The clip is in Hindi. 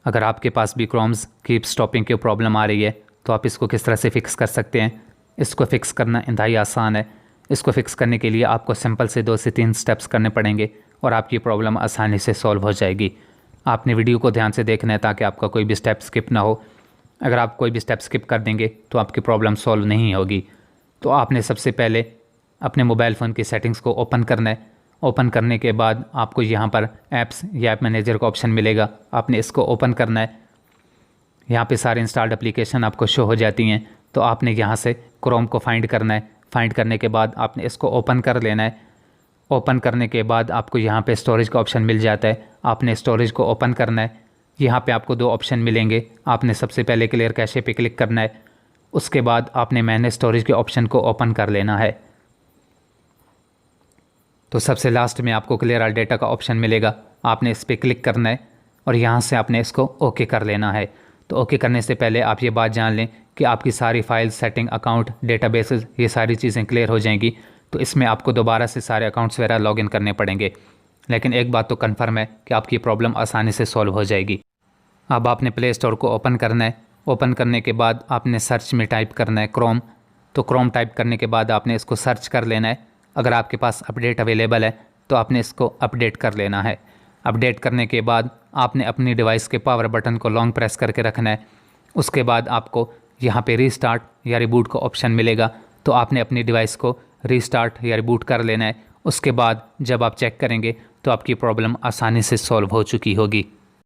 अगर आपके पास भी क्रोम्स कीप स्टॉपिंग की प्रॉब्लम आ रही है तो आप इसको किस तरह से फ़िक्स कर सकते हैं। इसको फ़िक्स करना इंतहाई आसान है। इसको फ़िक्स करने के लिए आपको सिंपल से 2 से 3 स्टेप्स करने पड़ेंगे और आपकी प्रॉब्लम आसानी से सॉल्व हो जाएगी। आपने वीडियो को ध्यान से देखना है ताकि आपका कोई भी स्टेप स्किप ना हो। अगर आप कोई भी स्टेप स्किप कर देंगे तो आपकी प्रॉब्लम सॉल्व नहीं होगी। तो आपने सबसे पहले अपने मोबाइल फ़ोन की सेटिंग्स को ओपन करना है। ओपन करने के बाद आपको यहाँ पर ऐप्स या ऐप मैनेजर का ऑप्शन मिलेगा, आपने इसको ओपन करना है। यहाँ पे सारे इंस्टॉल्ड एप्लीकेशन आपको शो हो जाती हैं। तो आपने यहाँ से क्रोम को फाइंड करना है। फाइंड करने के बाद आपने इसको ओपन कर लेना है। ओपन करने के बाद आपको यहाँ पे स्टोरेज का ऑप्शन मिल जाता है, आपने स्टोरेज को ओपन करना है। यहाँ पे आपको 2 ऑप्शन मिलेंगे, आपने सबसे पहले क्लियर कैशे पे क्लिक करना है। उसके बाद आपने मैनेज स्टोरेज के ऑप्शन को ओपन कर लेना है। तो सबसे लास्ट में आपको क्लियर ऑल डेटा का ऑप्शन मिलेगा, आपने इस पर क्लिक करना है और यहाँ से आपने इसको ओके कर लेना है। तो ओके करने से पहले आप ये बात जान लें कि आपकी सारी फाइल, सेटिंग, अकाउंट, डेटाबेसेस, ये सारी चीज़ें क्लियर हो जाएंगी। तो इसमें आपको दोबारा से सारे अकाउंट्स वगैरह लॉगिन करने पड़ेंगे, लेकिन एक बात तो कन्फर्म है कि आपकी प्रॉब्लम आसानी से सॉल्व हो जाएगी। अब आपने प्ले स्टोर को ओपन करना है। ओपन करने के बाद आपने सर्च में टाइप करना है क्रोम। तो क्रोम टाइप करने के बाद आपने इसको सर्च कर लेना है। अगर आपके पास अपडेट अवेलेबल है तो आपने इसको अपडेट कर लेना है। अपडेट करने के बाद आपने अपनी डिवाइस के पावर बटन को लॉन्ग प्रेस करके रखना है। उसके बाद आपको यहाँ पे रीस्टार्ट या रिबूट का ऑप्शन मिलेगा, तो आपने अपनी डिवाइस को रीस्टार्ट या रिबूट कर लेना है। उसके बाद जब आप चेक करेंगे तो आपकी प्रॉब्लम आसानी से सॉल्व हो चुकी होगी।